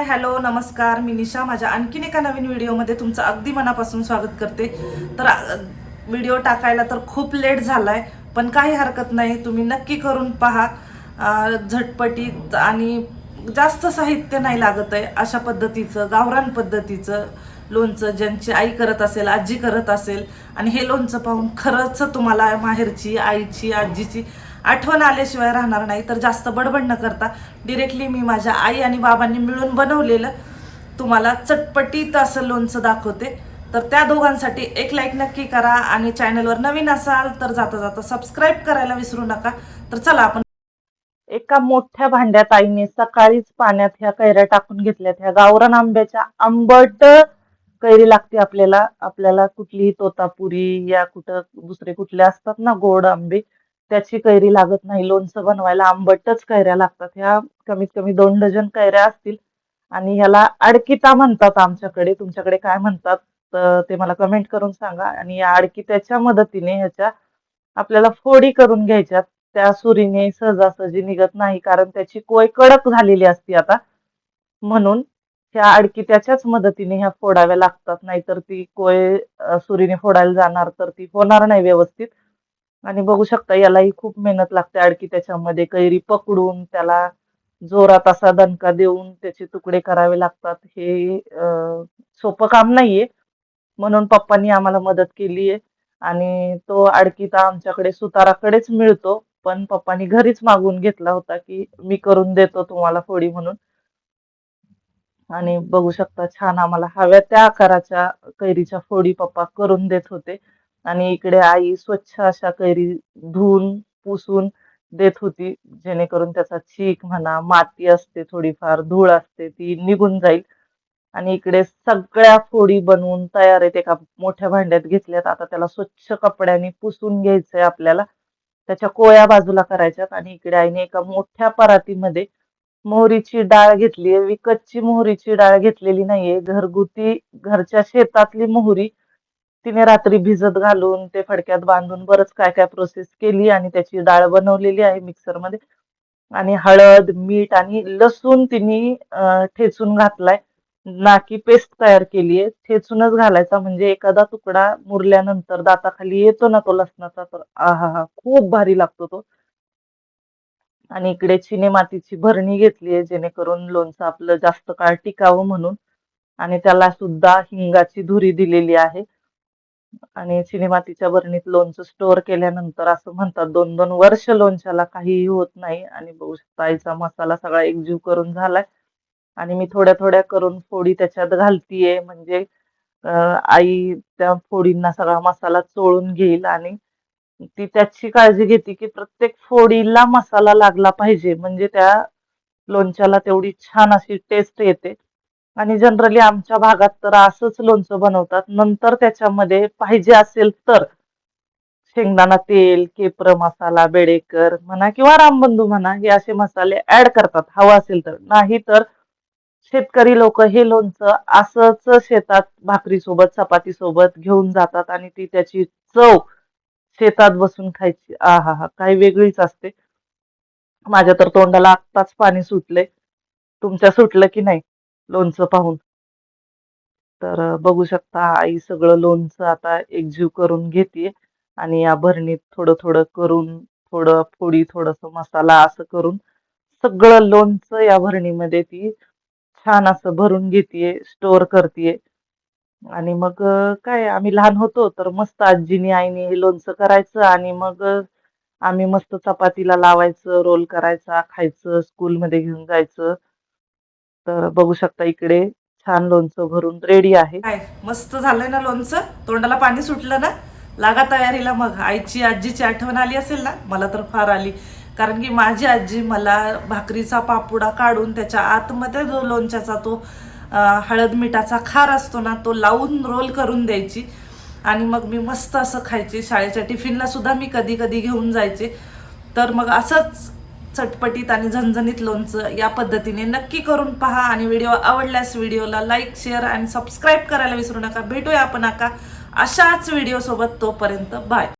Hello नमस्कार, मी निशा माझ्या आणखीन एका नवीन व्हिडिओमध्ये तुमचं अगदी मनापासून स्वागत करते. तर व्हिडिओ टाकायला तर खूप लेट झालाय, पण काही हरकत नाही, तुम्ही नक्की करून पहा. झटपटीत आणि जास्त साहित्य नाही लागत आहे अशा पद्धतीचं गावरान पद्धतीचं लोणचं ज्यांची आई करत असेल, आजी करत असेल, आणि हे लोणचं पाहून खरंच तुम्हाला माहेरची, आईची, आजीची आठवण आल्याशिवाय राहणार नाही. तर जास्त बडबड न करता डिरेक्टली मी माझ्या आई आणि बाबांनी मिळून बनवलेलं तुम्हाला चटपटीत असं लोणचं दाखवते. तर त्या दोघांसाठी एक लाईक नक्की करा आणि चॅनलवर नवीन असाल तर जाता जाता सबस्क्राईब करायला विसरू नका. तर चला आपण एका मोठ्या भांड्यात आईने सकाळीच पाण्यात ह्या कैऱ्या टाकून घेतल्यात. ह्या गावरान आंब्याच्या आंबट कैरी लागते आपल्याला. आपल्याला कुठलीही तोतापुरी या कुठं दुसरे कुठले असतात ना गोड आंबे, त्याची कैरी लागत नाही. लोणचं बनवायला आंबटच कैऱ्या लागतात. ह्या कमीत कमी 2 डझन कैऱ्या असतील आणि ह्याला अडकिता म्हणतात आमच्याकडे. तुमच्याकडे काय म्हणतात ते मला कमेंट करून सांगा. आणि या अडकित्याच्या मदतीने ह्याच्या आपल्याला फोडी करून घ्यायच्यात. त्या सुरीने सहजासहजी निघत नाही, कारण त्याची कोय कडक झालेली असते आता. म्हणून ह्या अडकित्याच्याच मदतीने ह्या फोडाव्या लागतात, नाहीतर ती कोय सुरीने फोडायला जाणार तर ती होणार नाही व्यवस्थित. आणि बघू शकता यालाही खूप मेहनत लागते. अडकित्याच्यामध्ये कैरी पकडून त्याला जोरात असा दणका देऊन त्याचे तुकडे करावे लागतात. हे सोपं काम नाहीये. म्हणून पप्पांनी आम्हाला मदत केलीये. आणि तो अडकिता आमच्याकडे सुताराकडेच मिळतो, पण पप्पांनी घरीच मागून घेतला होता की मी करून देतो तुम्हाला फोडी म्हणून. आणि बघू शकता छान आम्हाला हव्या त्या आकाराच्या कैरीच्या फोडी पप्पा करून देत होते. आणि इकडे आई स्वच्छ अशा कैरी धुवून पुसून देत होती, जेणेकरून त्याचा चीक म्हणा, माती असते, थोडीफार धूळ असते, ती निघून जाईल. आणि इकडे सगळ्या फोडी बनवून तयार आहेत. एका मोठ्या भांड्यात घेतल्यात. आता त्याला स्वच्छ कपड्याने पुसून घ्यायचंय आपल्याला. त्याच्या कोया बाजूला करायच्यात. आणि इकडे आईने एका मोठ्या परातीमध्ये मोहरीची डाळ घेतलीये. विकतची मोहरीची डाळ घेतलेली नाहीये, घरगुती घरच्या शेतातली मोहरी तिने रात्री भिजत घालून ते फडक्यात बांधून बरंच काय काय प्रोसेस केली आणि त्याची डाळ बनवलेली आहे मिक्सरमध्ये. आणि हळद, मीठ आणि लसूण तिने ठेचून घातलाय, ना की पेस्ट तयार केलीये. ठेचूनच घालायचा, म्हणजे एखादा तुकडा मुरल्यानंतर दाताखाली येतो ना तो लसणाचा, तर आहा खूप भारी लागतो तो. आणि इकडे चिने मातीची भरणी घेतलीये, जेणेकरून लोणचं आपलं जास्त काळ टिकावं म्हणून. आणि त्याला सुद्धा हिंगाची धुरी दिलेली आहे. आणि चिनी मातीच्या भरणीत लोणचं स्टोअर केल्यानंतर असं म्हणतात 2-2 वर्ष लोणच्याला काहीही होत नाही. आणि बघू शकता आईचा मसाला सगळा एकजीव करून झालाय. आणि मी थोड्या थोड्या करून फोडी त्याच्यात घालतीये, म्हणजे आई त्या फोडींना सगळा मसाला चोळून घेईल. आणि ती त्याची काळजी घेते की प्रत्येक फोडीला मसाला लागला पाहिजे, म्हणजे त्या लोणच्याला तेवढी छान अशी टेस्ट येते. आणि जनरली आमच्या भागात तर असंच लोणचं बनवतात. नंतर त्याच्यामध्ये पाहिजे असेल तर शेंगदाणा तेल, केपर मसाला, बेडेकर म्हणा किंवा रामबंधू म्हणा, हे असे मसाले ऍड करतात हवा असेल तर. नाही तर शेतकरी लोक हे लोणचं असंच शेतात भाकरीसोबत, चपातीसोबत घेऊन जातात आणि ती त्याची चव शेतात बसून खायची आहा काही वेगळीच असते. माझ्या तर तोंडाला आत्ताच पाणी सुटले. तुमच्या सुटलं की नाही लोणचं पाहून? तर बघू शकता आई सगळं लोणचं आता एकजीव करून घेते. आणि या भरणीत थोडं थोडं करून, थोडं फोडी, थोडस मसाला असं करून सगळं लोणचं या भरणीमध्ये ती छान असं भरून घेतीये, स्टोअर करतीये. आणि मग काय आम्ही लहान होतो तर मस्त आजीनी आईने हे लोणचं करायचं आणि मग आम्ही मस्त चपातीला लावायचं, रोल करायचा, खायचं, स्कूलमध्ये घेऊन जायचं. तर बघू शकता इकडे छान लोणचं भरून रेडी आहे. काय मस्त झालंय ना लोणचं, तोंडाला पाणी सुटलं ना. लागा तयारीला. मग आईची, आजीची आठवण आली असेल ना, मला तर फार आली. कारण की माझी आजी मला भाकरीचा पापुडा काढून त्याच्या आतमध्ये जो लोणच्याचा तो हळद मिठाचा खार असतो ना, तो लावून रोल करून द्यायची. आणि मग मी मस्त असं खायचे. शाळेच्या टिफिनला सुद्धा मी कधी कधी घेऊन जायचे. तर मग असंच चटपटीत आणि झणझणीत लोणचं या पद्धतीने नक्की करून पहा. आणि व्हिडिओ आवडल्यास व्हिडिओला लाईक, शेअर आणि सबस्क्राईब करायला विसरू नका. भेटूया आपण अशाच व्हिडिओ सोबत. तोपर्यंत बाय.